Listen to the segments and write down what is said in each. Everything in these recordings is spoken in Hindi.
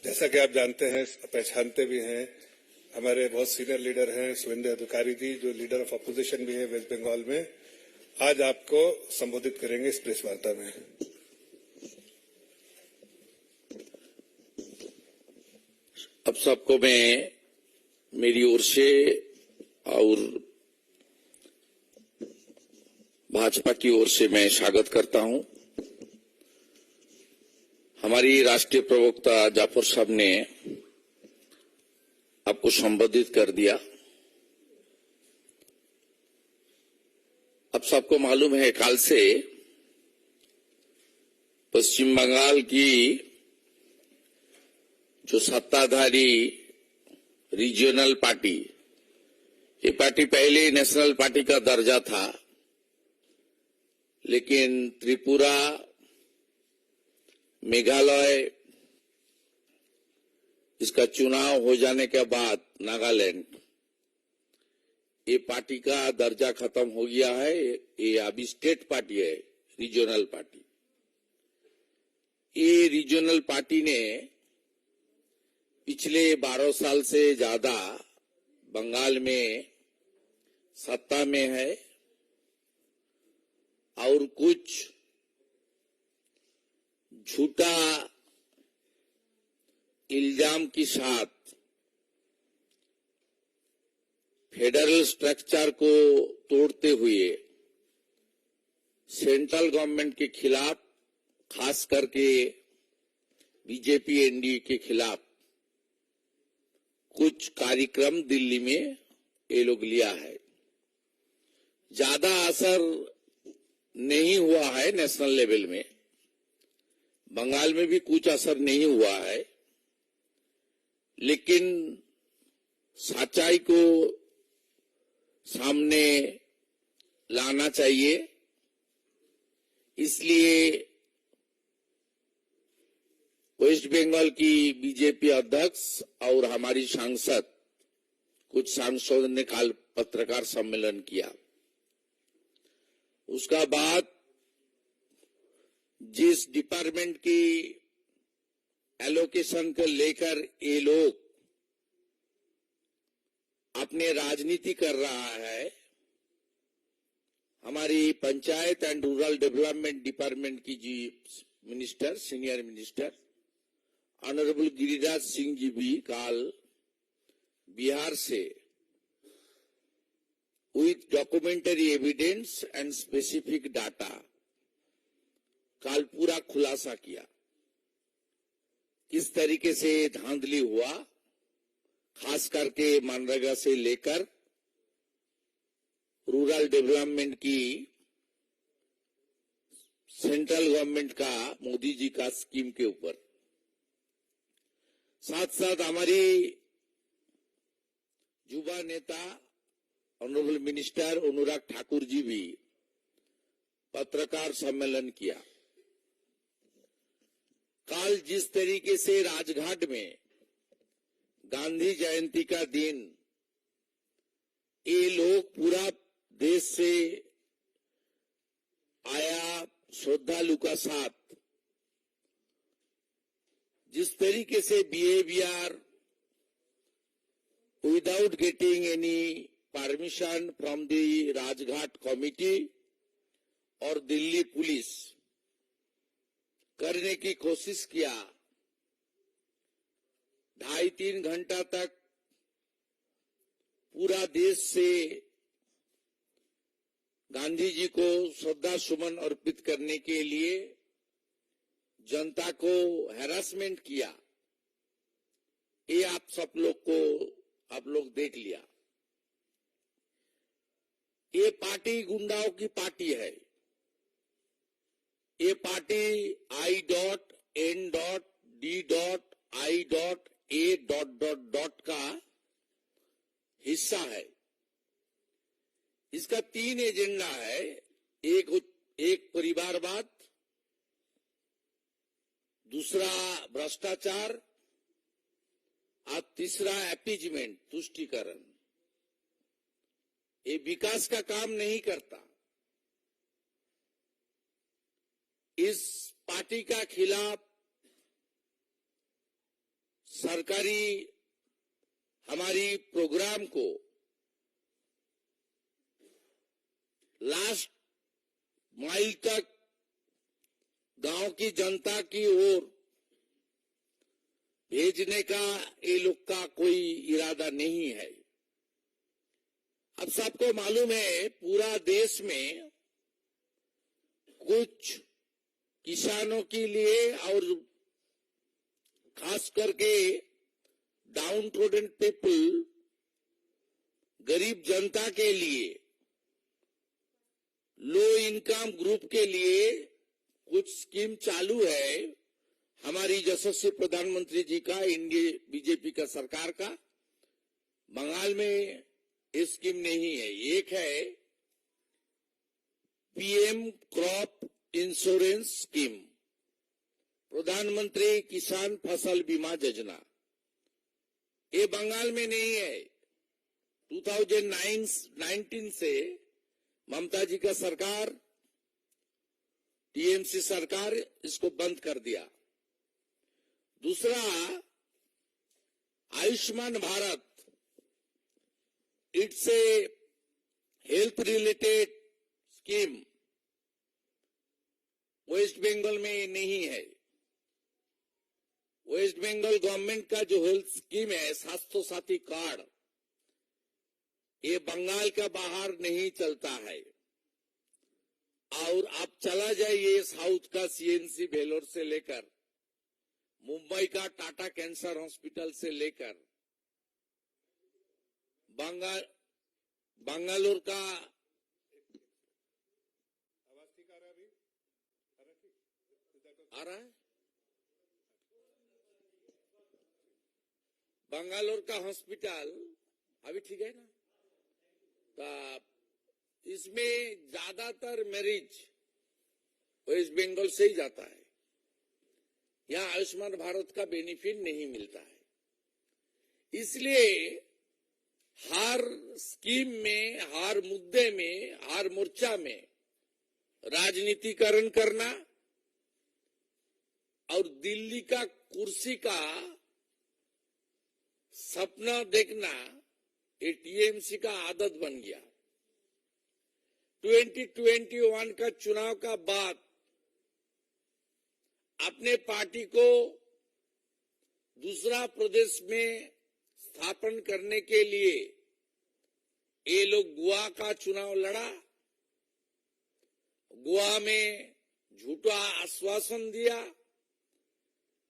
जैसा कि आप जानते हैं, पहचानते भी हैं, हमारे बहुत सीनियर लीडर हैं शुभेंदु अधिकारी जी, जो लीडर ऑफ अपोजिशन भी है वेस्ट बंगाल में, आज आपको संबोधित करेंगे इस प्रेस वार्ता में। अब सबको मैं मेरी ओर से और भाजपा की ओर से मैं स्वागत करता हूं। हमारी राष्ट्रीय प्रवक्ता जाफर साहब ने आपको संबोधित कर दिया। अब सबको मालूम है, कल से पश्चिम बंगाल की जो सत्ताधारी रीजनल पार्टी, ये पार्टी पहले नेशनल पार्टी का दर्जा था, लेकिन त्रिपुरा, मेघालय, इसका चुनाव हो जाने के बाद नागालैंड, ये पार्टी का दर्जा खत्म हो गया है। ये अभी स्टेट पार्टी है, रीजनल पार्टी। ये रीजनल पार्टी ने पिछले 12 साल से ज्यादा बंगाल में सत्ता में है और कुछ झूठा इल्जाम के साथ फेडरल स्ट्रक्चर को तोड़ते हुए सेंट्रल गवर्नमेंट के खिलाफ, खास करके बीजेपी एनडीए के खिलाफ कुछ कार्यक्रम दिल्ली में ये लोग लिया है। ज्यादा असर नहीं हुआ है नेशनल लेवल में, बंगाल में भी कुछ असर नहीं हुआ है, लेकिन सच्चाई को सामने लाना चाहिए। इसलिए वेस्ट बंगाल की बीजेपी अध्यक्ष और हमारी सांसद, कुछ सांसदों ने कल पत्रकार सम्मेलन किया। उसका बाद जिस डिपार्टमेंट की एलोकेशन को लेकर ये लोग अपने राजनीति कर रहा है, हमारी panchayat and rural development department की जी minister, senior minister honourable Giriraj Singh ji भी कल बिहार से with documentary evidence and specific data कल पूरा खुलासा किया, किस तरीके से धांधली हुआ, खास करके मनरेगा से लेकर रूरल डेवलपमेंट की सेंट्रल गवर्नमेंट का, मोदी जी का स्कीम के ऊपर। साथ साथ हमारी युवा नेता ऑनरेबल मिनिस्टर अनुराग ठाकुर जी भी पत्रकार सम्मेलन किया। कल जिस तरीके से राजघाट में गांधी जयंती का दिन ये लोग पूरा देश से आया श्रद्धालु का साथ जिस तरीके से behaviour without getting any permission from the Rajghat committee और दिल्ली पुलिस करने की कोशिश किया, 2.5-3 घंटा तक पूरा देश से गांधी जी को श्रद्धा सुमन अर्पित करने के लिए जनता को हैरासमेंट किया। ये आप सब लोग देख लिया। ये पार्टी गुंडाओं की पार्टी है। ये पार्टी I.N.D.I.A. का हिस्सा है। इसका 3 एजेंडा है, एक परिवारवाद, दूसरा भ्रष्टाचार और तीसरा अपीजमेंट, तुष्टीकरण। ये विकास का काम नहीं करता। इस पार्टी का खिलाफ सरकारी हमारी प्रोग्राम को लास्ट माइल तक गांव की जनता की ओर भेजने का ये लोग का कोई इरादा नहीं है। अब सबको मालूम है पूरा देश में कुछ किसानों के लिए और खास करके डाउन ट्रोडन पीपल, गरीब जनता के लिए, लो इनकम ग्रुप के लिए कुछ स्कीम चालू है हमारी यशस्वी प्रधानमंत्री जी का, इंडिया बीजेपी का सरकार का। बंगाल में ये स्कीम नहीं है। एक है पीएम क्रॉप इंश्योरेंस स्कीम, प्रधानमंत्री किसान फसल बीमा योजना। ये बंगाल में नहीं है। 2019 से ममता जी का सरकार, टीएमसी सरकार इसको बंद कर दिया। दूसरा, Ayushman Bharat, it's a health related scheme, West Bengal में नहीं है। वेस्ट बंगाल गवर्नमेंट का जो हेल्थ स्कीम है, स्वास्थ्य साथी कार्ड, ये बंगाल का बाहर नहीं चलता है। और आप चला जाइए साउथ का सीएनसी वेलोर से लेकर, मुंबई का टाटा कैंसर हॉस्पिटल से लेकर, बंगालोर का आवाज ठीक आ रहा है? अभी आ रहा है, बंगालोर का हॉस्पिटल अभी ठीक है ना। तो इसमें ज्यादातर मरीज वेस्ट बंगाल से ही जाता है। यहाँ आयुष्मान भारत का बेनिफिट नहीं मिलता है। इसलिए हर स्कीम में, हर मुद्दे में, हर मोर्चा में राजनीतिकरण करना और दिल्ली का कुर्सी का सपना देखना, ये टीएमसी का आदत बन गया। 2021 का चुनाव का बाद अपने पार्टी को दूसरा प्रदेश में स्थापन करने के लिए ये लोग गोवा का चुनाव लड़ा। गोवा में झूठा आश्वासन दिया,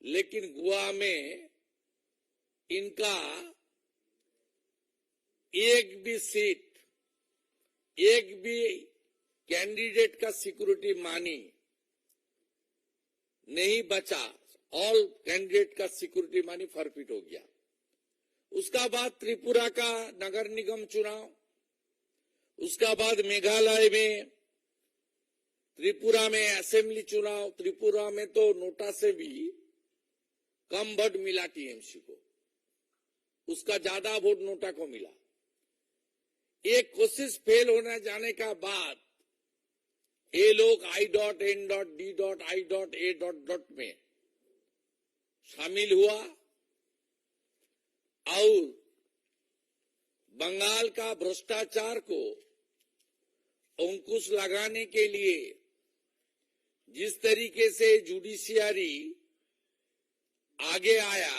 लेकिन गोवा में इनका एक भी सीट, एक भी कैंडिडेट का सिक्योरिटी मानी नहीं बचा। ऑल कैंडिडेट का सिक्योरिटी मानी फॉरफिट हो गया। उसका बाद त्रिपुरा का नगर निगम चुनाव, उसका बाद मेघालय में, त्रिपुरा में असेंबली चुनाव। त्रिपुरा में तो नोटा से भी कम वोट मिला टीएमसी को, उसका ज्यादा वोट नोटा को मिला। एक कोशिश फेल होने जाने का बाद ये लोग I.N.D.I.A. में शामिल हुआ और बंगाल का भ्रष्टाचार को अंकुश लगाने के लिए जिस तरीके से जुडिशियरी आगे आया,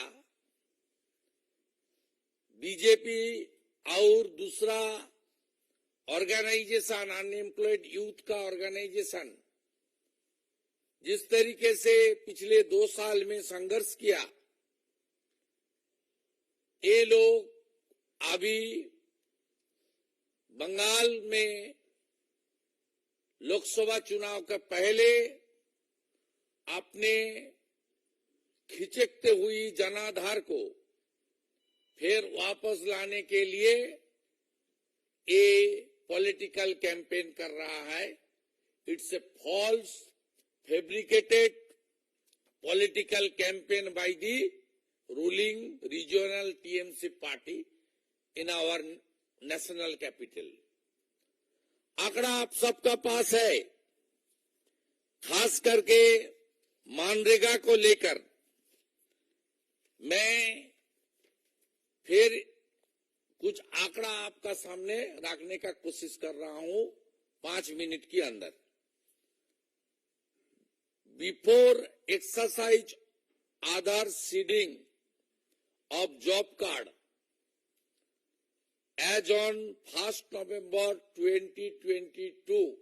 बीजेपी और दूसरा ऑर्गेनाइजेशन, अनएम्प्लॉयड यूथ का ऑर्गेनाइजेशन, जिस तरीके से पिछले 2 साल में संघर्ष किया, ये लोग अभी बंगाल में लोकसभा चुनाव के पहले अपने खिचकते हुई जनाधार को फिर वापस लाने के लिए ये पॉलिटिकल कैंपेन कर रहा है। It's a false fabricated political campaign by the ruling regional TMC party in our national capital. आंकड़ा आप सबका पास है। खास करके मनरेगा को लेकर मैं फिर कुछ आंकड़ा आपका सामने रखने का कोशिश कर रहा हूं 5 मिनट के अंदर। Before exercise Aadhaar seeding of job card as on 1st November 2022,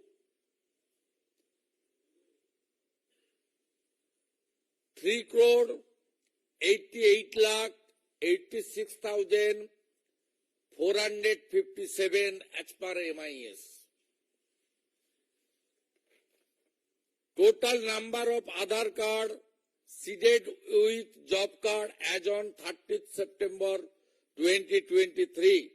3,88,86,457 as per MIS. Total number of Aadhaar card seeded with job card as on 30th September 2023,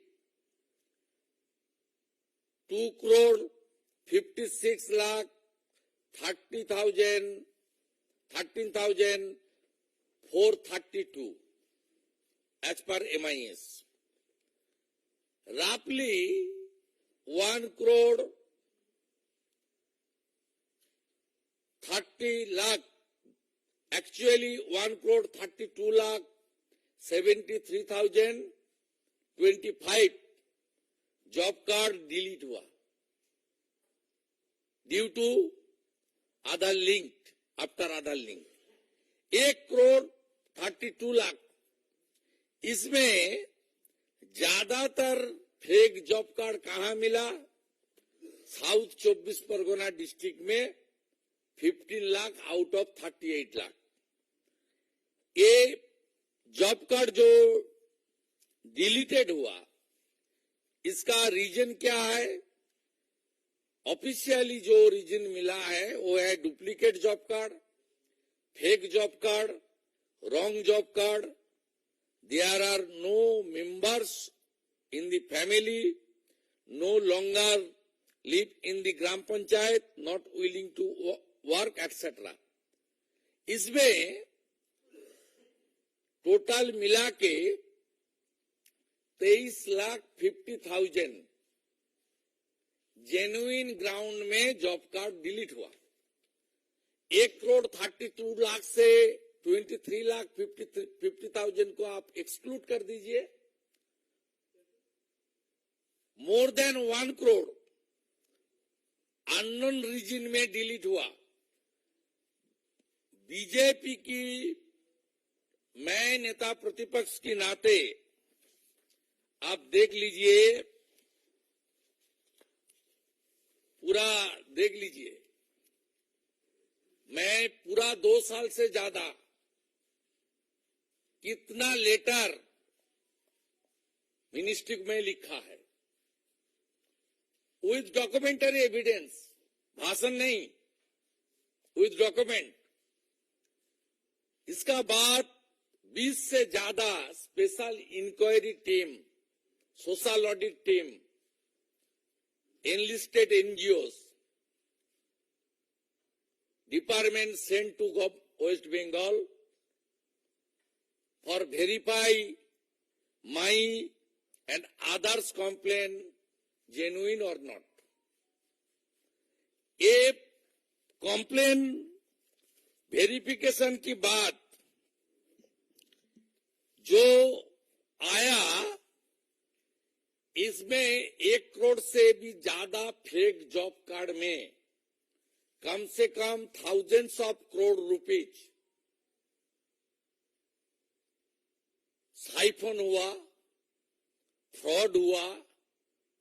2,56,30,13,432 as per MIS. Roughly 1,30,00,000, actually 1,32,73,025 job card delete हुआ due to Aadhaar link, after Aadhaar link. 1,32,00,000, इसमें ज्यादातर फेक जॉब कार्ड कहां मिला? साउथ 24 परगना डिस्ट्रिक्ट में 15 लाख आउट ऑफ 38 लाख। ये जॉब कार्ड जो डिलीटेड हुआ, इसका रीजन क्या है? ऑफिशियली जो रीजन मिला है वो है duplicate job card, fake job card, wrong job card, there are no members in the family, no longer live in the gram panchayat, not willing to work etcetera. इसमें टोटल मिला के 23,50,000 जेन्युइन ग्राउंड में जॉब कार्ड डिलीट हुआ। 1,32,00,000 से 23,50,000 को आप एक्सक्लूड कर दीजिए। More than 1 crore unknown reason में डिलीट हुआ। बीजेपी की मैं नेता प्रतिपक्ष के नाते आप देख लीजिए, पूरा देख लीजिए। मैं पूरा 2 साल से ज्यादा कितना लेटर मिनिस्ट्री में लिखा है विथ डॉक्यूमेंटरी एविडेंस, भाषण नहीं, विथ डॉक्यूमेंट। इसका बाद 20 से ज्यादा special inquiry team, social audit team, enlisted NGOs, department sent to West Bengal for verify my and others complaint genuine or not. ये complaint verification की बात जो आया, इसमें 1 करोड़ से भी ज्यादा फेक जॉब कार्ड में कम से कम thousands of crore rupees siphon हुआ, फ्रॉड हुआ,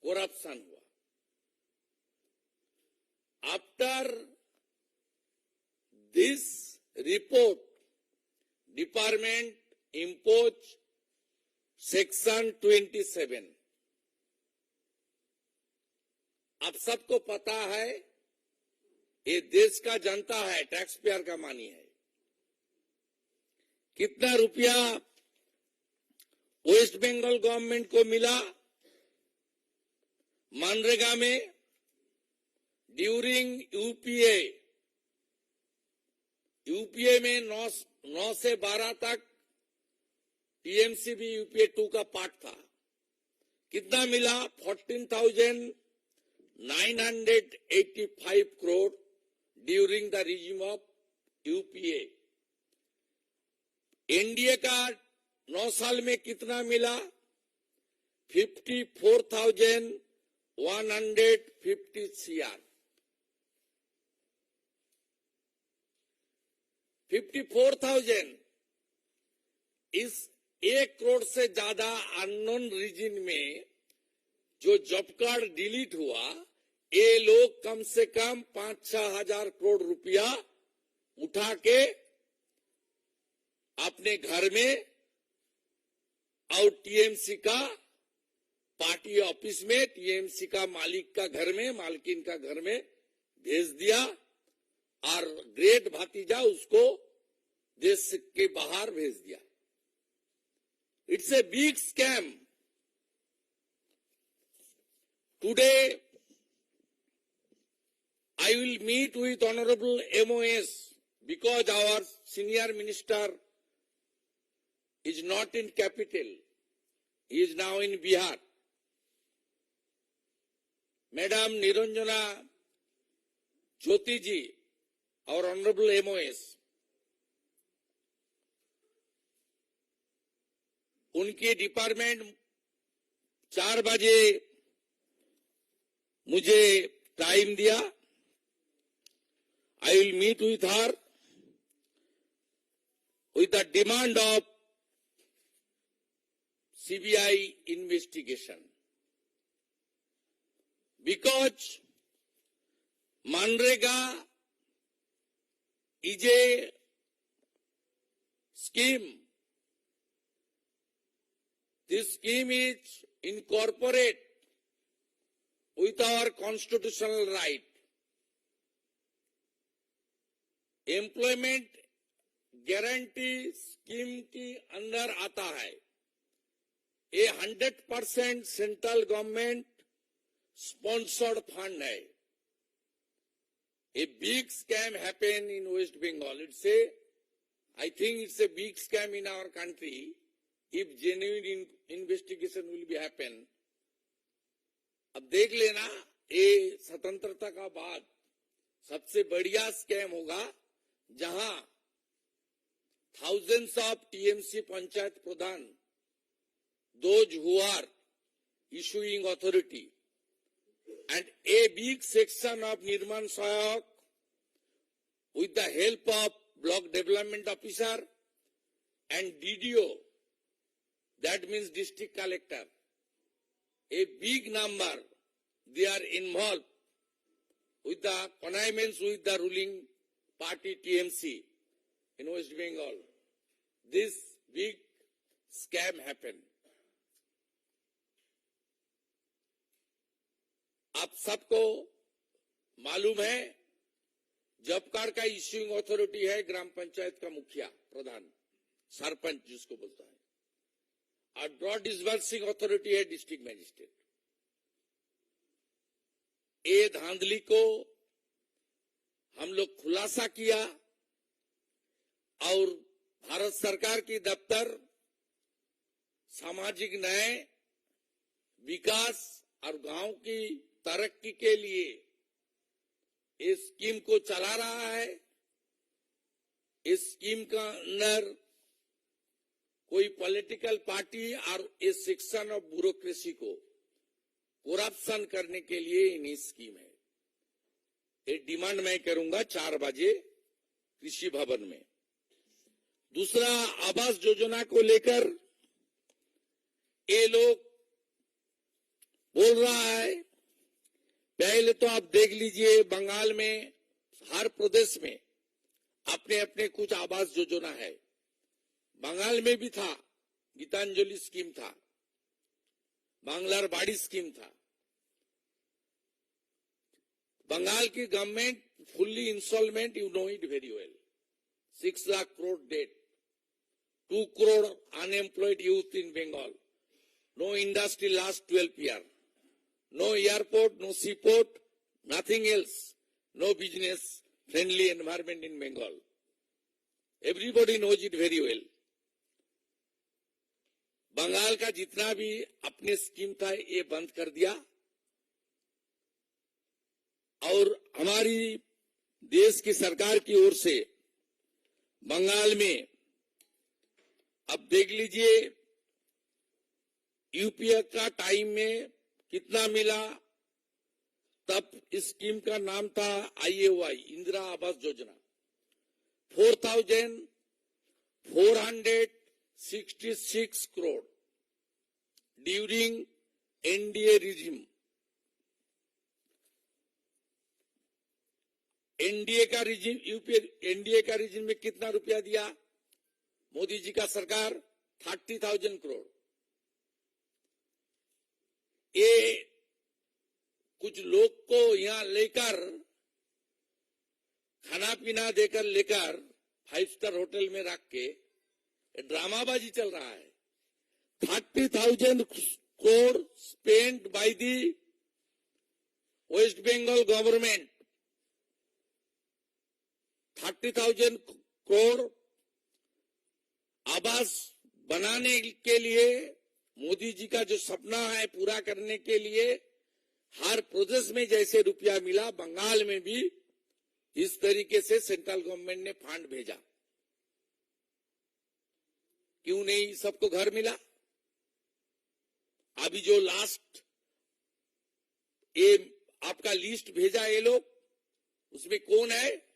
करप्शन हुआ। After this report, department impose section 27। आप सबको पता है, ये देश का जनता है, टैक्स पेयर का मनी है। कितना रुपया वेस्ट बंगाल गवर्नमेंट को मिला मनरेगा में ड्यूरिंग यूपीए में 9 से 12 तक टीएमसी भी यूपीए 2 का पार्ट था। कितना मिला? 14,985 crore during the regime of UPA. NDA का 9 साल में कितना मिला? 54,150 CR। 54,000 इस 1 करोड़ से ज्यादा अननोन रीजन में जो जॉब कार्ड डिलीट हुआ, ये लोग कम से कम 5-6 हजार करोड़ रुपया उठा के अपने घर में और टीएमसी का पार्टी ऑफिस में, टीएमसी का मालिक का घर में, मालकिन का घर में भेज दिया और ग्रेट भतीजा उसको देश के बाहर भेज दिया। It's a big scam. Today I will meet with Honorable MOS because our senior minister is not in capital. He is now in Bihar. Madam Niranjana Jyoti ji, our Honorable MOS, उनके डिपार्टमेंट 4 बजे मुझे टाइम दिया। I will meet with her with the demand of CBI investigation, because Manrega is a scheme. This scheme is incorporate with our constitutional right. Employment guarantee scheme के अंदर आता है। ये 100% सेंट्रल गवर्नमेंट स्पॉन्सर्ड फंड है। A big scam happen in West Bengal. I think it's a big scam in our country. If genuine investigation will be happen, अब देख लेना, ये स्वतंत्रता का बाद सबसे बढ़िया स्कैम होगा जहां thousands of TMC panchayat Pradhan, those who are issuing authority, and a big section of Nirman Sayak with the help of block development officer and DDO, that means district collector, a big number, they are involved with the connivance with the ruling party TMC in West Bengal. This big scam happened. आप सबको मालूम है, जॉब कार्ड का इश्यूइंग अथॉरिटी है ग्राम पंचायत का मुखिया, प्रधान, सरपंच जिसको बोलता है, और ड्रॉ डिसबर्सिंग अथॉरिटी है डिस्ट्रिक्ट मजिस्ट्रेट। ये धांधली को हम लोग खुलासा किया और भारत सरकार की दफ्तर सामाजिक न्याय, विकास और गांव की तरक्की के लिए इस स्कीम को चला रहा है। इस स्कीम का अंदर कोई पॉलिटिकल पार्टी और इस सेक्शन ऑफ ब्यूरोक्रेसी को करप्शन करने के लिए इन्हीं स्कीम है। ये डिमांड मैं करूंगा 4 बजे कृषि भवन में। दूसरा, आवास योजना को लेकर ये लोग बोल रहा है, पहले तो आप देख लीजिए बंगाल में हर प्रदेश में अपने अपने कुछ आवास योजना है। बंगाल में भी था, गीतांजलि स्कीम था, बांग्लार बाड़ी स्कीम था। बंगाल की government fully installment, you know it very well, 6 lakh crore debt, 2 crore unemployed youth in Bengal, no industry last 12 years, no airport, no seaport, nothing else, no business friendly environment in Bengal. Everybody knows it very well. Bengal का जितना भी अपने स्कीम था ये बंद कर दिया और हमारी देश की सरकार की ओर से बंगाल में अब देख लीजिए यूपीए का टाइम में कितना मिला। तब इस स्कीम का नाम था IAY, Indira Awas Yojana. 4,466 crore during NDA regime. NDA का रिजिम, यूपीए एनडीए का रिजिम में कितना रुपया दिया मोदी जी का सरकार? 30,000 करोड़। ये कुछ लोग को यहां लेकर खाना पीना देकर लेकर 5 स्टार होटल में रख के ड्रामाबाजी चल रहा है। 30,000 crore spent by the West Bengal government। 30,000 crore आवास बनाने के लिए, मोदी जी का जो सपना है पूरा करने के लिए हर प्रोजेक्ट में जैसे रुपया मिला, बंगाल में भी इस तरीके से सेंट्रल गवर्नमेंट ने फंड भेजा। क्यों नहीं सबको घर मिला? अभी जो लास्ट ये आपका लिस्ट भेजा ये लोग, उसमें कौन है?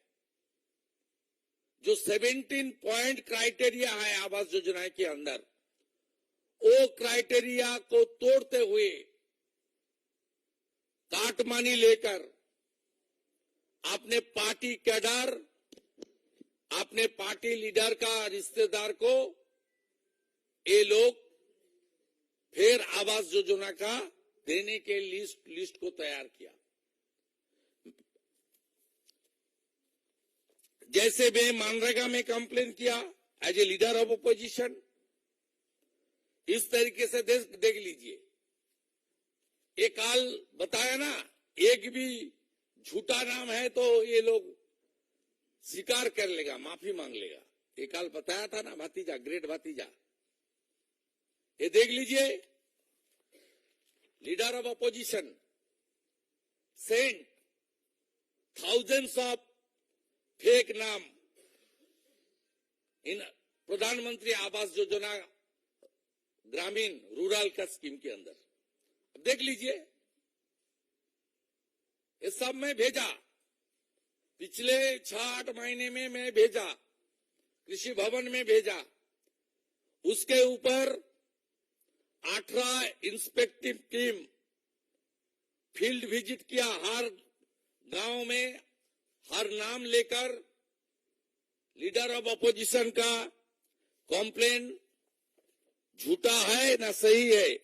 जो 17 पॉइंट क्राइटेरिया है आवास योजना के अंदर, वो क्राइटेरिया को तोड़ते हुए काटमानी लेकर अपने पार्टी कैडर, अपने पार्टी लीडर का रिश्तेदार को ये लोग फिर आवास योजना का देने के लिस्ट को तैयार किया। जैसे मैं मनरेगा में कंप्लेन किया as a leader of opposition, इस तरीके से देख लीजिए। एक काल बताया ना, एक भी झूठा नाम है तो ये लोग स्वीकार कर लेगा, माफी मांग लेगा। एक काल बताया था ना भतीजा, ग्रेट भतीजा। ये देख लीजिए, leader of opposition sent thousands of fake नाम इन प्रधानमंत्री आवास योजना ग्रामीण रूरल का स्कीम के अंदर। अब देख लीजिए, ये सब मैं भेजा, पिछले 6-8 महीने में मैं भेजा, कृषि भवन में भेजा। उसके ऊपर 18 इंस्पेक्टिव टीम फील्ड विजिट किया, हर गांव में हर नाम लेकर लीडर ऑफ अपोजिशन का कॉम्प्लेन झूठा है ना सही है,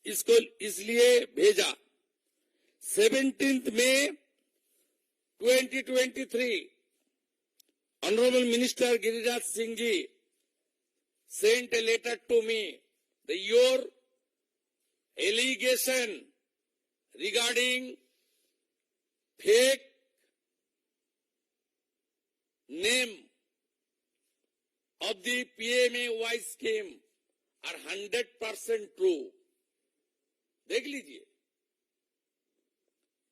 इसको इसलिए भेजा। 17 मई 2023 honourable minister Giriraj Singh ji sent a letter to me that your allegation regarding fake name of the PMAY scheme are 100% true। देख लीजिए,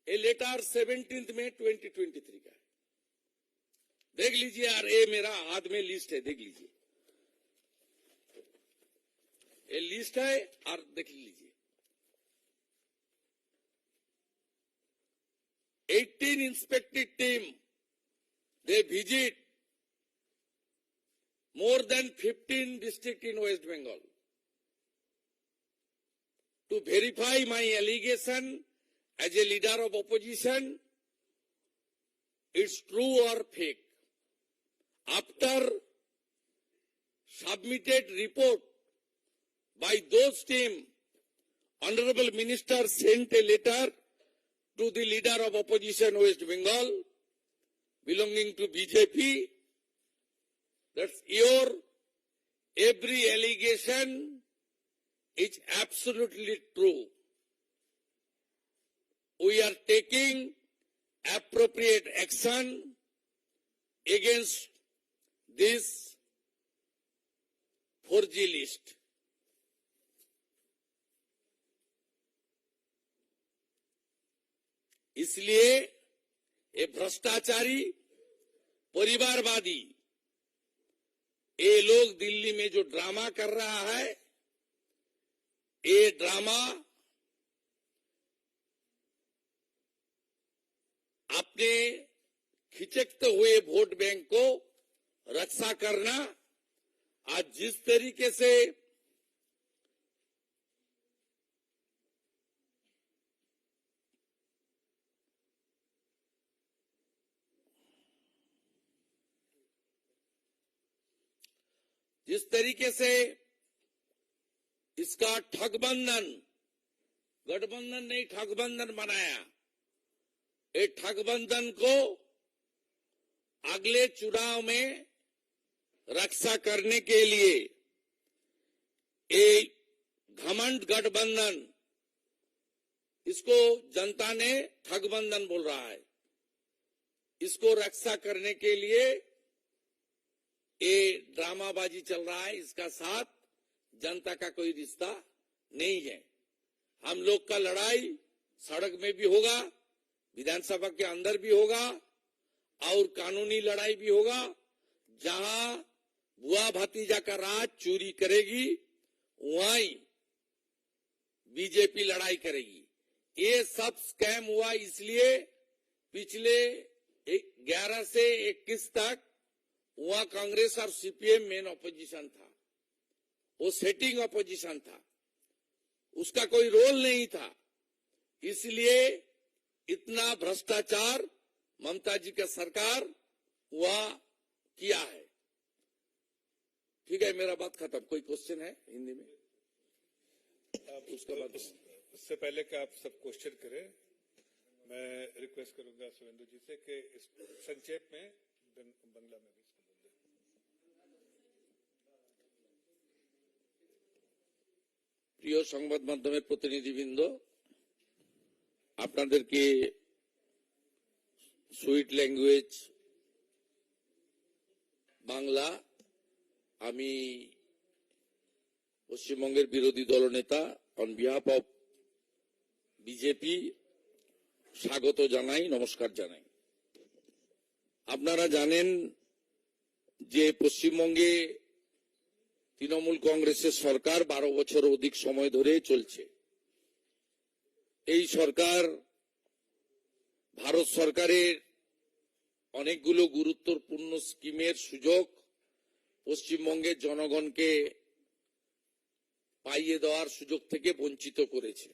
ये लेटर 17 मई 2023 का है। देख लीजिए यार, ये मेरा हाथ में लिस्ट है, देख लीजिए, ये लिस्ट है और देख लीजिए। 18 इंस्पेक्टिव team they visit more than 15 districts in West Bengal to verify my allegation as a leader of opposition, it's true or fake. After submitted report by those team, Honorable Minister sent a letter to the leader of opposition West Bengal belonging to BJP, that's your every allegation is absolutely true. We are taking appropriate action against this 4G list। इसलिए ये भ्रष्टाचारी, परिवारवादी, ये लोग दिल्ली में जो ड्रामा कर रहा है, ये ड्रामा अपने खिचकते हुए वोट बैंक को रक्षा करना, आज जिस तरीके से इसका गठबंधन नहीं ठगबंधन बनाया, ये ठगबंधन को अगले चुनाव में रक्षा करने के लिए एक घमंड गठबंधन, इसको जनता ने ठगबंधन बोल रहा है, इसको रक्षा करने के लिए ये ड्रामाबाजी चल रहा है। इसका साथ जनता का कोई रिश्ता नहीं है। हम लोग का लड़ाई सड़क में भी होगा, विधानसभा के अंदर भी होगा और कानूनी लड़ाई भी होगा। जहां बुआ भतीजा का राज चोरी करेगी, वहीं बीजेपी लड़ाई करेगी। ये सब स्कैम हुआ इसलिए पिछले 11 से 21 तक वहां कांग्रेस और सीपीएम मेन ऑपोजिशन था, वो सेटिंग ऑपोजिशन था, उसका कोई रोल नहीं था। इसलिए इतना भ्रष्टाचार ममता जी का सरकार वहां किया है। ठीक है, मेरा बात खत्म। कोई क्वेश्चन है हिंदी में? आप उसका बाद उससे पहले कि आप सब क्वेश्चन करें, मैं रिक्वेस्ट करूंगा सुवेंदु जी से कि इस संक्षेप में बांग्ला में भी इसको बोल दें। প্রিয় সংবাদ মাধ্যমের প্রতিনিধিবৃন্দ, আপনাদেরকে সুইট ল্যাঙ্গুয়েজ বাংলা আমি পশ্চিমবঙ্গের বিরোধী দলনেতা অন বিহাফ অফ বিজেপি স্বাগত জানাই, নমস্কার জানাই। আপনারা জানেন যে পশ্চিমবঙ্গে তৃণমূল কংগ্রেসের সরকার 12 বছর অধিক সময় ধরে চলছে। এই সরকার ভারত সরকারের অনেকগুলো গুরুত্বপূর্ণ স্কিমের সুযোগ পশ্চিমবঙ্গের জনগণকে পাইয়ে দেওয়ার সুযোগ থেকে বঞ্চিত করেছে।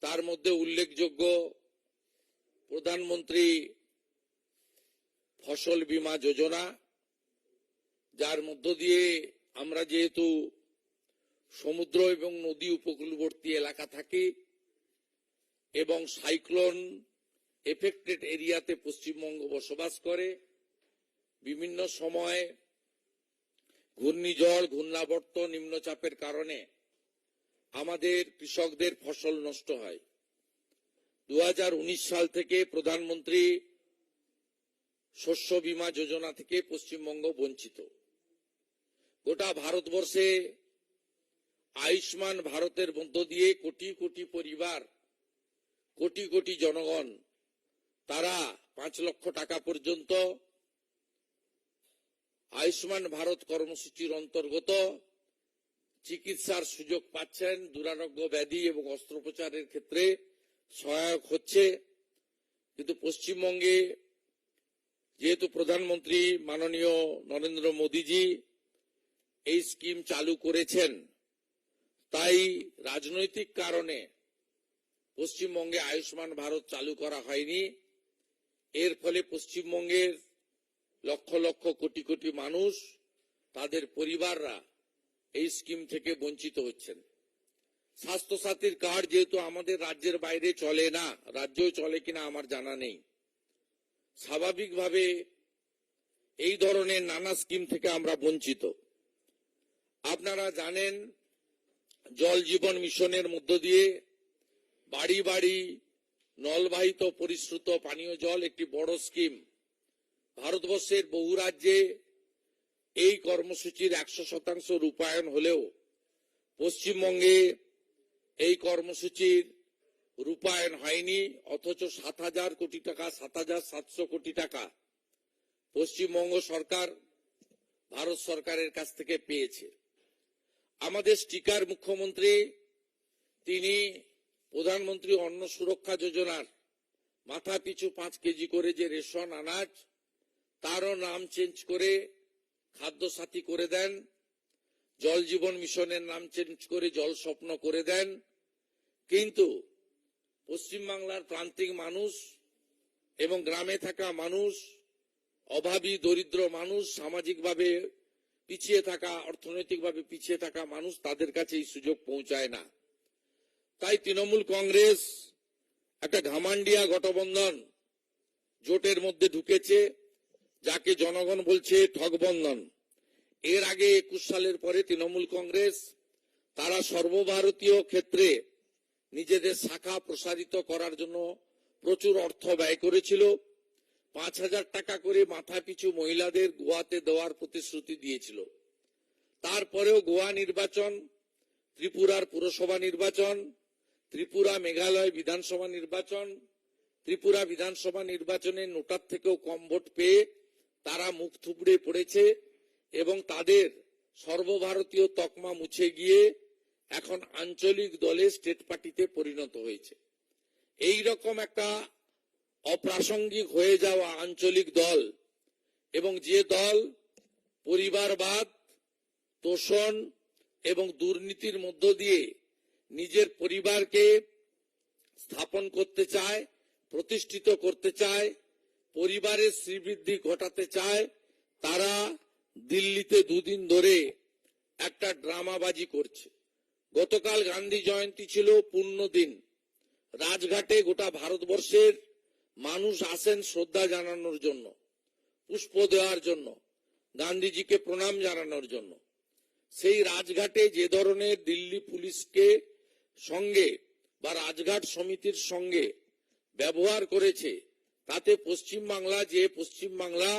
তার মধ্যে উল্লেখযোগ্য প্রধানমন্ত্রী ফসল বীমা যোজনা, যার মধ্য দিয়ে আমরা যেহেতু সমুদ্র এবং নদী উপকূলবর্তী এলাকা থাকি এবং সাইক্লোন এফেক্টেড এরিয়াতে পশ্চিমবঙ্গ বসবাস করে, বিভিন্ন সময় ঘূর্ণিঝড়, ঘূর্ণাবর্ত, নিম্নচাপের কারণে আমাদের কৃষকদের ফসল নষ্ট হয়। 2019 সাল থেকে প্রধানমন্ত্রী শস্য বীমা যোজনা থেকে পশ্চিমবঙ্গ বঞ্চিত। গোটা ভারতবর্ষে আয়ুষ্মান ভারতের মধ্য দিয়ে কোটি কোটি পরিবার, কোটি কোটি জনগণ, তারা 5 লক্ষ টাকা পর্যন্ত আয়ুষ্মান ভারত কর্মসূচির অন্তর্গত চিকিৎসার সুযোগ পাচ্ছেন। দুরারোগ্য ব্যাধি এবং অস্ত্রোপচারের ক্ষেত্রে সহায়ক হচ্ছে। কিন্তু পশ্চিমবঙ্গে যেহেতু প্রধানমন্ত্রী মাননীয় নরেন্দ্র মোদীজি এই স্কিম চালু করেছেন, তাই রাজনৈতিক কারণে পশ্চিমবঙ্গে আয়ুষ্মান ভারত চালু করা হয়নি। এর ফলে পশ্চিমবঙ্গের লক্ষ লক্ষ কোটি কোটি মানুষ, তাদের পরিবাররা এই স্কিম থেকে বঞ্চিত হচ্ছেন। স্বাস্থ্যসাথীর কার্ড যেহেতু আমাদের রাজ্যের বাইরে চলে না, রাজ্যেও চলে কিনা আমার জানা নেই, স্বাভাবিকভাবে এই ধরনের নানা স্কিম থেকে আমরা বঞ্চিত। আপনারা জানেন জল জীবন মিশনের মধ্য দিয়ে বাড়ি বাড়ি নলবাহিত পরিশ্রুত পানীয় জল একটি বড় স্কিম। ভারতবর্ষের বহু রাজ্যে এই কর্মসূচির 100% রূপায়ণ হলেও পশ্চিমবঙ্গে এই কর্মসূচির রূপায়ণ হয়নি। অথচ 7,000 কোটি টাকা, 7,700 কোটি টাকা পশ্চিমবঙ্গ সরকার ভারত সরকারের কাছ থেকে পেয়েছে। আমাদের স্টিকার মুখ্যমন্ত্রী তিনি প্রধানমন্ত্রী অন্ন সুরক্ষা যোজনার মাথা পিছু 5 কেজি করে যে রেশন আনাজ তারও নাম চেঞ্জ করে খাদ্য সাথী করে দেন, জল জীবন মিশনের নাম চেঞ্জ করে জল স্বপ্ন করে দেন। কিন্তু পশ্চিমবাংলার প্রান্তিক মানুষ এবং গ্রামে থাকা মানুষ, অভাবী দরিদ্র মানুষ, সামাজিকভাবে পিছিয়ে থাকা, অর্থনৈতিকভাবে পিছিয়ে থাকা মানুষ, তাদের কাছে এই সুযোগ পৌঁছায় না। তাই তৃণমূল কংগ্রেস একটা ঘামান্ডিয়া গঠবন্ধন জোটের মধ্যে ঢুকেছে, যাকে জনগণ বলছে ঠগবন্ধন। এর আগে 21 সালের পরে তৃণমূল কংগ্রেস তারা সর্বভারতীয় ক্ষেত্রে নিজেদের শাখা প্রসারিত করার জন্য প্রচুর অর্থ ব্যয় করেছিল। 5,000 টাকা করে মাথা পিছু মহিলাদের গোয়াতে দেওয়ার প্রতিশ্রুতি দিয়েছিল। তারপরেও গোয়া নির্বাচন, ত্রিপুরার পুরসভা নির্বাচন, ত্রিপুরা মেঘালয় বিধানসভা নির্বাচন, ত্রিপুরা বিধানসভা নির্বাচনে নোটার থেকেও কম ভোট পেয়ে তারা মুখ থুবড়ে পড়েছে এবং তাদের সর্বভারতীয় তকমা মুছে গিয়ে এখন আঞ্চলিক দলে স্টেট পার্টিতে পরিণত হয়েছে। এই রকম একটা অপ্রাসঙ্গিক হয়ে যাওয়া আঞ্চলিক দল এবং যে দল পরিবারবাদ, তোষণ এবং দুর্নীতির মধ্য দিয়ে নিজের পরিবারকে স্থাপন করতে চায়, প্রতিষ্ঠিত করতে চায়, পরিবারের শ্রীবৃদ্ধি ঘটাতে চায়, তারা দিল্লিতে দুদিন ধরে একটা ড্রামাবাজি করছে। গতকাল গান্ধী জয়ন্তী ছিল, পূর্ণ দিন। রাজঘাটে গোটা ভারতবর্ষের মানুষ আসেন শ্রদ্ধা জানানোর জন্য, পুষ্প দেওয়ার জন্য, গান্ধীজিকে প্রণাম জানানোর জন্য। সেই রাজঘাটে যে ধরনের দিল্লি পুলিশকে সঙ্গে বা রাজঘাট সমিতির সঙ্গে ব্যবহার করেছে, তাতে পশ্চিমবাংলা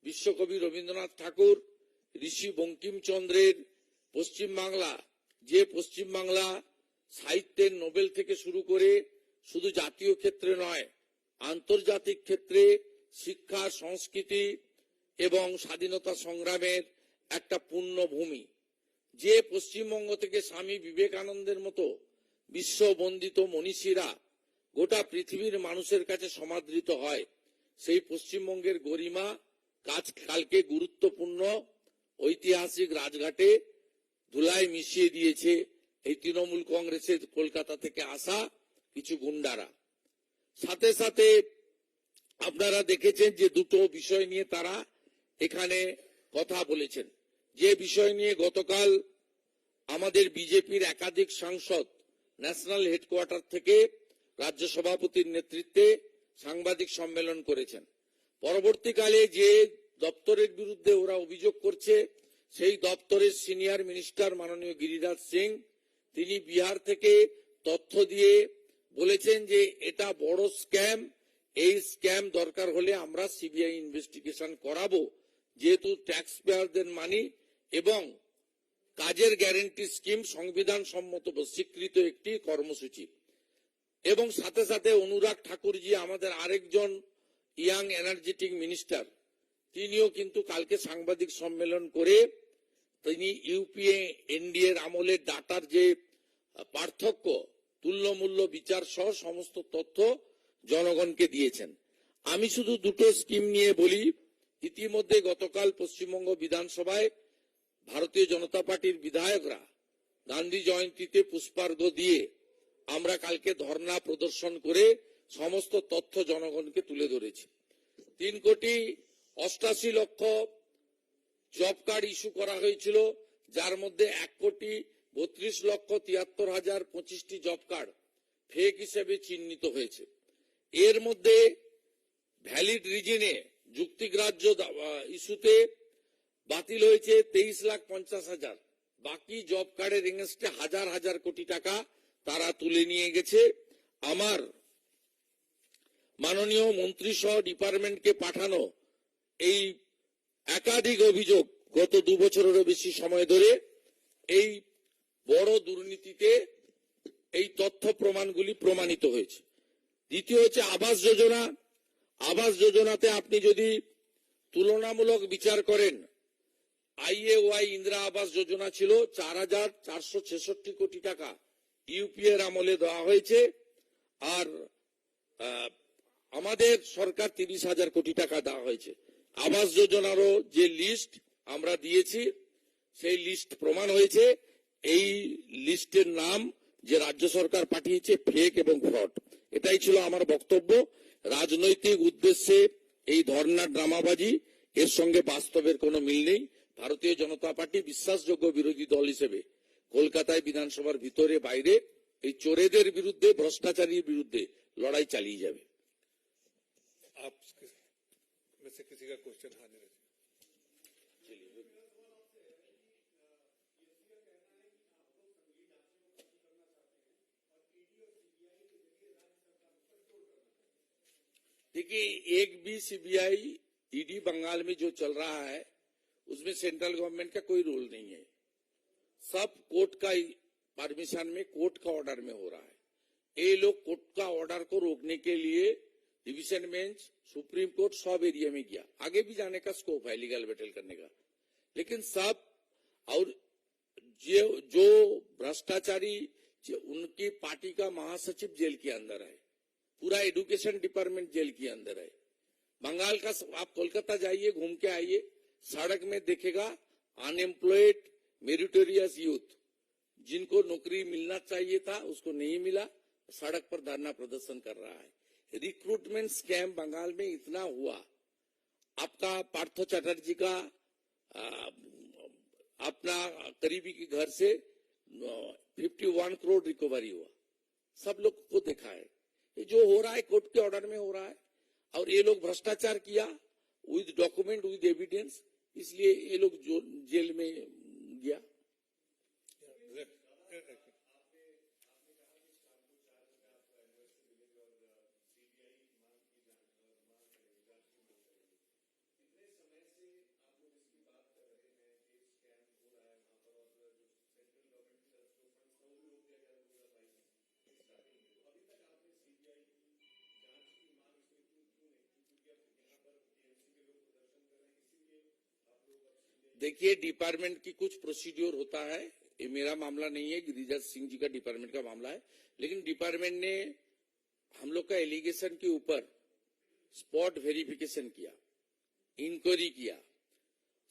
বিশ্বকবি রবীন্দ্রনাথ ঠাকুর, ঋষি বঙ্কিমচন্দ্রের পশ্চিমবাংলা সাহিত্যের নোবেল থেকে শুরু করে শুধু জাতীয় ক্ষেত্রে নয়, আন্তর্জাতিক ক্ষেত্রে শিক্ষা, সংস্কৃতি এবং স্বাধীনতা সংগ্রামের একটা পূর্ণভূমি, যে পশ্চিমবঙ্গ থেকে স্বামী বিবেকানন্দের মতো বিশ্ববন্দিত মনীষীরা গোটা পৃথিবীর মানুষের কাছে সমাদৃত হয়, সেই পশ্চিমবঙ্গের গরিমা কালকে গুরুত্বপূর্ণ ঐতিহাসিক রাজঘাটে ধুলায় মিশিয়ে দিয়েছে এই তৃণমূল কংগ্রেসের কলকাতা থেকে আসা কিছু গুন্ডারা। সাথে সাথে আপনারা দেখেছেন যে দুটো বিষয় নিয়ে তারা এখানে কথা বলেছেন। যে বিষয় নিয়ে গতকাল আমাদের বিজেপির একাধিক সাংসদ ন্যাশনাল হেডকোয়ার্টার থেকে রাজ্য সভাপতির নেতৃত্বে সাংবাদিক সম্মেলন করেছেন। পরবর্তীকালে যে দপ্তরের বিরুদ্ধে ওরা অভিযোগ করছে, সেই দপ্তরের সিনিয়র মিনিস্টার মাননীয় গিরিরাজ সিং, তিনি বিহার থেকে তথ্য দিয়ে বলেছেন যে এটা বড় স্ক্যাম, এই স্ক্যাম দরকার হলে আমরা সিবিআই ইনভেস্টিগেশন করাবো, যেহেতু ট্যাক্স পেয়ারদের মানি এবং কাজের গ্যারান্টি স্কিম সংবিধান সম্মত স্বীকৃত একটি কর্মসূচি। এবং সাথে সাথে অনুরাগ ঠাকুরজি, আমাদের আরেকজন ইয়াং এনার্জেটিক মিনিস্টার, তিনিও কিন্তু কালকে সাংবাদিক সম্মেলন করে তিনি ইউপিএ এনডিএর আমলের ডাটার যে পার্থক্য, তুল্যমূল্য বিচার সহ সমস্ত তথ্য জনগণকে দিয়েছেন। আমি শুধু দুটো স্কিম নিয়ে বলি। ইতিমধ্যে গতকাল পশ্চিমবঙ্গ বিধানসভায় ভারতীয় জনতা পার্টির বিধায়করা গান্ধী জয়ন্তীতে পুষ্পার্ঘ্য দিয়ে আমরা কালকে ধর্ণা প্রদর্শন করে সমস্ত তথ্য জনগণকে তুলে ধরেছি। 3,88,00,000 জব কার্ড ইস্যু করা হয়েছিল, যার মধ্যে 1,32,73,025টি জব কার্ড ফেক হিসেবে চিহ্নিত হয়েছে। এর মধ্যে ভ্যালিড রিজনে যুক্তিগ্রাহ্য ইস্যুতে বাতিল হয়েছে 23,50,000। বাকি জব কার্ডের এগেইনস্টে হাজার হাজার কোটি টাকা তারা তুলে নিয়ে গেছে। আমার মাননীয় মন্ত্রী সহ ডিপার্টমেন্টকে পাঠানো এই একাধিক অভিযোগ গত 2 বছরেরও বেশি সময় ধরে এই বড় দুর্নীতিতে এই তথ্য প্রমাণগুলি প্রমাণিত হয়েছে। দ্বিতীয় হচ্ছে আবাস যোজনা। আবাস যোজনাতে আপনি যদি তুলনামূলক বিচার করেন, আইএওয়াই ইন্দিরা আবাস যোজনা ছিল 4,466 কোটি টাকা ইউপিএর আমলে দেওয়া হয়েছে, আর আমাদের সরকার 30,000 কোটি টাকা দেওয়া হয়েছে। আবাস যোজনারও যে লিস্ট আমরা দিয়েছি সেই লিস্ট প্রমাণ হয়েছে, এই লিস্টের নাম যে রাজ্য সরকার পাঠিয়েছে ফেক এবং ফ্রড। এটাই ছিল আমার বক্তব্য। রাজনৈতিক উদ্দেশ্যে এই ধর্ণার ড্রামাবাজি, এর সঙ্গে বাস্তবের কোনো মিল নেই। ভারতীয় জনতা পার্টি বিশ্বাসযোগ্য বিরোধী দল হিসেবে কলকাতায় বিধানসভার ভিতরে বাইরে এই চোরেদের বিরুদ্ধে, ভ্রষ্টাচারীর বিরুদ্ধে লড়াই চালিয়ে যাবে। आप में से किसी का क्वेश्चन? हाँ नीरज। देखिए, एक भी सीबीआई ईडी बंगाल में जो चल रहा है उसमें सेंट्रल गवर्नमेंट का कोई रोल नहीं है। सब कोर्ट का परमिशन में, कोर्ट का ऑर्डर में हो रहा है। ये लोग कोर्ट का ऑर्डर को रोकने के लिए डिवीजन बेंच, सुप्रीम कोर्ट सब एरिया में गया। आगे भी जाने का स्कोप है लीगल बैटल करने का, लेकिन सब और जो भ्रष्टाचारी, उनकी पार्टी का महासचिव जेल के अंदर है, पूरा एजुकेशन डिपार्टमेंट जेल के अंदर है। बंगाल का आप कोलकाता जाइए, घूम के आइए, सड़क में देखेगा अनएम्प्लॉयड मेरिटोरियस यूथ, जिनको नौकरी मिलना चाहिए था उसको नहीं मिला, सड़क पर धरना प्रदर्शन कर रहा है। रिक्रूटमेंट स्कैम बंगाल में इतना हुआ। आपका पार्थो चैटर्जी का अपना करीबी के घर से 51 करोड़ रिकवरी हुआ, सब लोग को देखा है। ये जो हो रहा है कोर्ट के ऑर्डर में हो रहा है, और ये लोग भ्रष्टाचार किया विद डॉक्यूमेंट, विद एविडेंस, इसलिए ये लोग जो जेल में गया। देखिए, डिपार्टमेंट की कुछ प्रोसीड्योर होता है, ये मेरा मामला नहीं है, गिरिराज सिंह जी का डिपार्टमेंट का मामला है, लेकिन डिपार्टमेंट ने हम लोग का एलिगेशन के ऊपर स्पॉट वेरिफिकेशन किया, इंक्वायरी किया,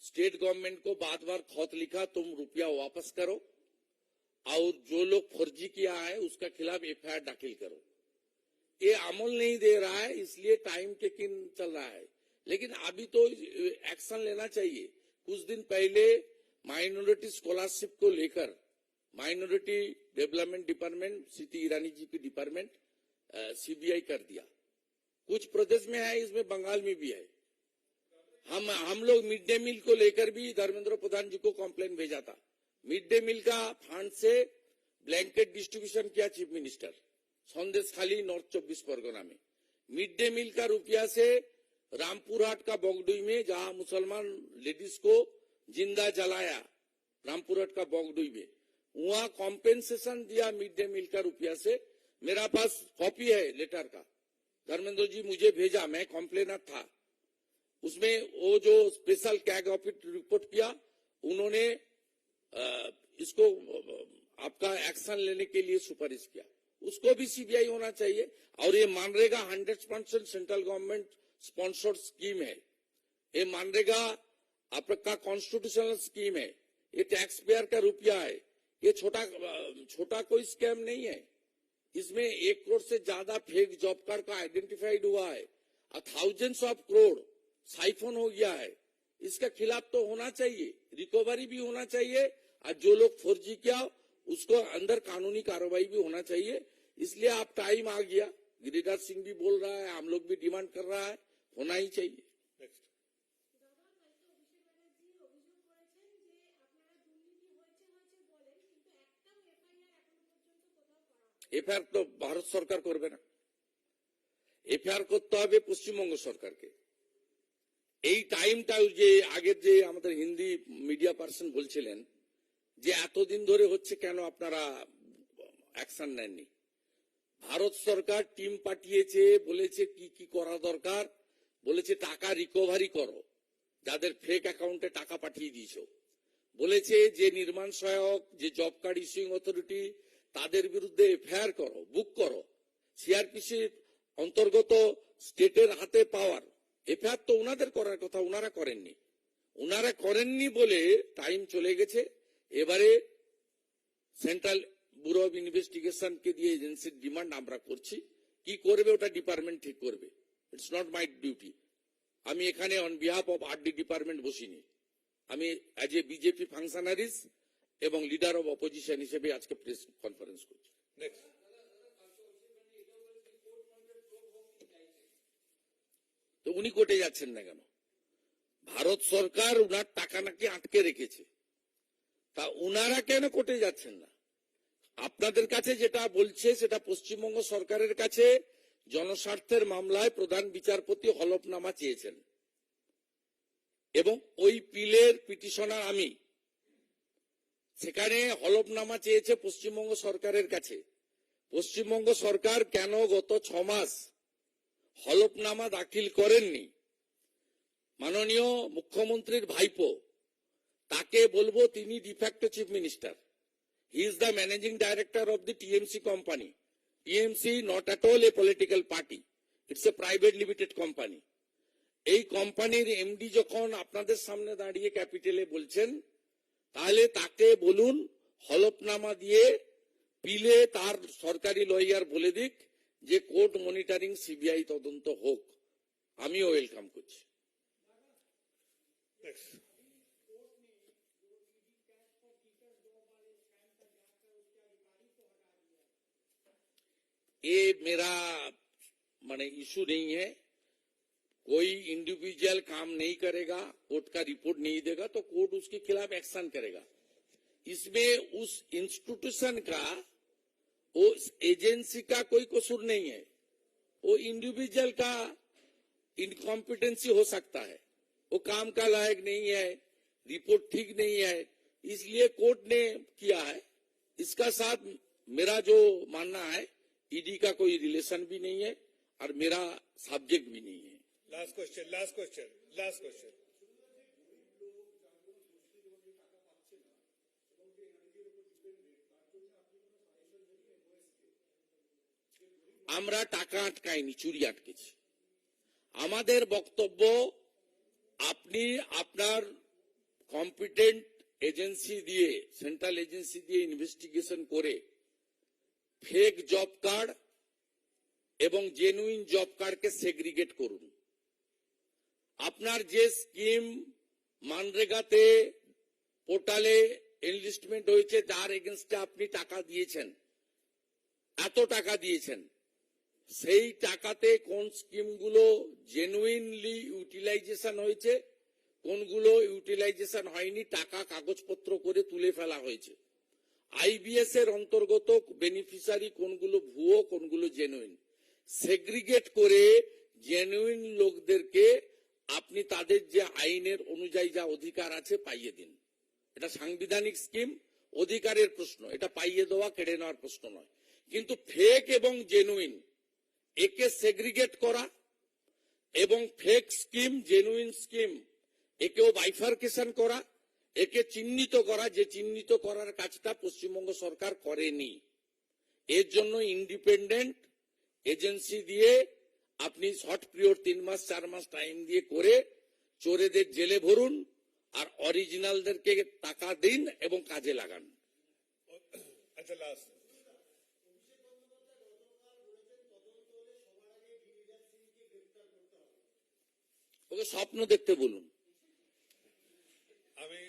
स्टेट गवर्नमेंट को बार बार खत लिखा तुम रुपया वापस करो, और जो लोग फर्जी किया है उसका खिलाफ एफआईआर दाखिल करो। ये अमल नहीं दे रहा है, इसलिए टाइम टेकिंग चल रहा है, लेकिन अभी तो एक्शन लेना चाहिए। कुछ दिन पहले माइनॉरिटी स्कॉलरशिप को लेकर माइनॉरिटी डेवलपमेंट डिपार्टमेंट, सीटी ईरानी जी की डिपार्टमेंट सीबीआई कर दिया। कुछ प्रदेश में है, इसमें बंगाल में भी है। हम लोग मिड डे मील को लेकर भी धर्मेंद्र प्रधान जी को कंप्लेन भेजा था। मिड डे मील का फंड से ब्लैंकेट डिस्ट्रीब्यूशन किया chief minister Sandeshkhali north 24 Pargana में। मिड डे मील का रुपया से रामपुर हाट का बगडुई में, जहां मुसलमान लेडीज को जिंदा जलाया, रामपुर हाट का बगडुई में, वहां कॉम्पेंसेशन दिया मिड डे मील का रुपया से। मेरा पास कॉपी है लेटर का, धर्मेंद्र जी मुझे भेजा, मैं कंप्लेनर था। उसमें वो जो स्पेशल कैग ऑफिस रिपोर्ट किया, उन्होंने इसको आपका एक्शन लेने के लिए सुपारिश किया। उसको भी सीबीआई होना चाहिए। और ये MNREGA 100% central government sponsored scheme है। ये मनरेगा आपका कॉन्स्टिट्यूशनल स्कीम है, ये टैक्स पेयर का रुपया है, ये छोटा कोई स्कैम नहीं है। इसमें 1 करोड़ से ज्यादा फेक जॉब कार्ड का आइडेंटिफाइड हुआ है, थाउजेंड्स ऑफ करोड़ साइफोन हो गया है। इसका खिलाफ तो होना चाहिए, रिकवरी भी होना चाहिए, और जो लोग फर्जी किया उसको अंदर कानूनी कार्रवाई भी होना चाहिए। इसलिए आप टाइम आ गया, गिरिराज सिंह भी बोल रहा है, हम लोग भी डिमांड कर रहा है, होना ही चाहिए। এফআইআর তো ভারত সরকার করবে না, এফআইআর করতে হবে পশ্চিমবঙ্গ সরকারকে। এই টাইমটা যে আগের যে আমাদের হিন্দি মিডিয়া পার্সন বলছিলেন যে এতদিন ধরে হচ্ছে, কেন আপনারা অ্যাকশন নেননি? ভারত সরকার টিম পাঠিয়েছে, বলেছে কি কি করা দরকার, বলেছে টাকা রিকভারি করো, যাদের ফেক অ্যাকাউন্টে টাকা পাঠিয়ে দিয়েছো, বলেছে যে নির্মাণ সহায়ক, যে জব কার্ড ইস্যুইং অথরিটি, তাদের বিরুদ্ধে এফআইআর করো, বুক করো। সিআরপিসির অন্তর্গত স্টেটের হাতে পাওয়ার, এফআইআর তো উনাদের করার কথা, উনারা করেননি। উনারা করেননি বলে টাইম চলে গেছে। এবারে সেন্ট্রাল ব্যুরো অব ইনভেস্টিগেশনকে দিয়ে এজেন্সির ডিমান্ড আমরা করছি। কি করবে ওটা ডিপার্টমেন্ট ঠিক করবে, ইটস নট মাই ডিউটি। আমি এখানে on behalf of RD department বসিনি, আমি অ্যাজ এ বিজেপি ফাংশনারিজ এবং লিডার অব অপোজিশন হিসেবে আজকে প্রেস কনফারেন্স করছি। Next. তো উনি কোর্টে যাচ্ছেন না কেন? ভারত সরকার উনার টাকা নাকি আটকে রেখেছে, তা উনারা কেন কোর্টে যাচ্ছেন না? আপনাদের কাছে যেটা বলছে সেটা পশ্চিমবঙ্গ সরকারের কাছে জনস্বার্থের মামলায় প্রধান বিচারপতি হলফনামা চেয়েছেন এবং ওই পিলের পিটিশনার আমি। সেখানে হলফনামা চেয়েছে পশ্চিমবঙ্গ সরকারের কাছে। পশ্চিমবঙ্গ সরকার কেন গত 6 মাস হলফনামা দাখিল করেননি? মাননীয় মুখ্যমন্ত্রীর ভাইপো, তাকে বলবো, তিনি de facto chief minister, he is the managing director of the TMC company. TMC not at all a political party, it's a private limited company. এই কোম্পানির এমডি যখন আপনাদের সামনে দাঁড়িয়ে ক্যাপিটালে বলছেন, তাহলে তাকে বলুন হলফনামা দিয়ে পিলে তার সরকারি লয়ার বলে দিক যে কোর্ট মনিটরিং সিবিআই তদন্ত হোক। আমিও ওয়েলকাম করছি। Next. ये मेरा माने इशू नहीं है। कोई इंडिविजुअल काम नहीं करेगा, कोर्ट का रिपोर्ट नहीं देगा तो कोर्ट उसके खिलाफ एक्शन करेगा। इसमें उस इंस्टीट्यूशन का, उस एजेंसी का कोई कसूर नहीं है। वो इंडिविजुअल का इनकॉम्पिटेंसी हो सकता है, वो काम का लायक नहीं है, रिपोर्ट ठीक नहीं है, इसलिए कोर्ट ने किया है। इसका साथ मेरा जो मानना है, ईडी का कोई रिलेशन भी नहीं है और मेरा सब्जेक्ट भी नहीं है। Last question. Last question. Last question. আমরা টাকা আটকাইনি, চুরি আটকেছি। আমাদের বক্তব্য, আপনি আপনার কম্পিটেন্ট এজেন্সি দিয়ে, সেন্ট্রাল এজেন্সি দিয়ে ইনভেস্টিগেশন করে ফেক জব কার্ড এবং জেনুইন জব কার্ডকে সেগ্রিগেট করুন। আপনার যে স্কিম মানরেগাতে পোর্টালে এনলিস্টমেন্ট হয়েছে, যার এগেনস্টে আপনি টাকা দিয়েছেন, এত টাকা দিয়েছেন, সেই টাকাতে কোন স্কিমগুলো জেনুইনলি ইউটিলাইজেশন হয়েছে, কোনগুলো ইউটিলাইজেশন হয়নি, টাকা কাগজপত্র করে তুলে ফেলা হয়েছে। আইবিএস এর অন্তর্গত বেনিফিশিয়ারি কোনগুলো ভুয়ো, কোনগুলো জেনুইন, সেগ্রিগেট করে জেনুইন লোকদেরকে আপনি তাদের যে আইনের অনুযায়ী যা অধিকার আছে পাইয়ে দিন। এটা সাংবিধানিক স্কিম, অধিকারের প্রশ্ন, এটা পাইয়ে দেওয়া, কেড়ে নেওয়ার প্রশ্ন নয়। কিন্তু ফেক এবং জেনুইন একে সেগ্রিগেট করা এবং ফেক স্কিম জেনুইন স্কিম একেও বাইফার্কেশন করা, একে চিহ্নিত করা, যে চিহ্নিত করার কাজটা পশ্চিমবঙ্গ সরকার করেনি। এর জন্য ইন্ডিপেন্ডেন্ট এজেন্সি দিয়ে আপনি শর্ট পিরিয়ড 3 মাস 4 মাস টাইম দিয়ে করে চোরেদের জেলে ভরুন আর অরিজিনালদেরকে টাকা দিন এবং কাজে লাগান। আচ্ছা, লাস্ট। ওকে স্বপ্ন দেখতে বলুন, আমি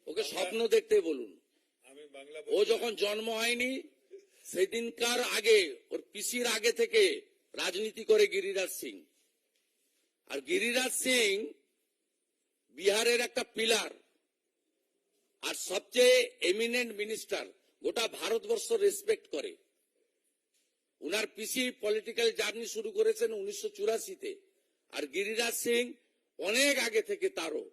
ওকে স্বপ্ন দেখতে বলুন। আমি বাংলা ও যখন জন্ম হয়নি সেদিনকার আগে, ওর পিসির আগে থেকে রাজনীতি করে গিরিরাজ সিং। আর গিরিরাজ সিং বিহারের একটা পিলার আর সবচেয়ে এমিনেন্ট মিনিস্টার, গোটা ভারতবর্ষ রেসপেক্ট করে। উনার পিসি পলিটিক্যাল জার্নি শুরু করেছেন 1984-তে, আর গিরিরাজ সিং অনেক আগে থেকে, তারও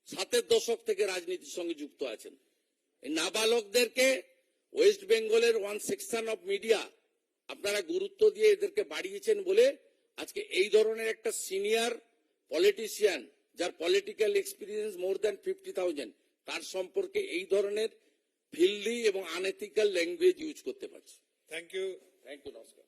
7-এর দশক থেকে রাজনীতির সঙ্গে যুক্ত আছেন। এই নাবালকদেরকে ওয়েস্ট বেঙ্গলের ওয়ান সেকশন অফ মিডিয়া আপনারা গুরুত্ব দিয়ে এদেরকে বাড়িয়েছেন বলে আজকে এই ধরনের একটা সিনিয়র পলিটিশিয়ান যার পলিটিক্যাল এক্সপিরিয়েন্স মোর দ্যান 50,000 তার সম্পর্কে এই ধরনের ফিল্ডি এবং আনএথিক্যাল ল্যাঙ্গুয়েজ ইউজ করতে পারছে। Thank you. থ্যাংক ইউ, নমস্কার।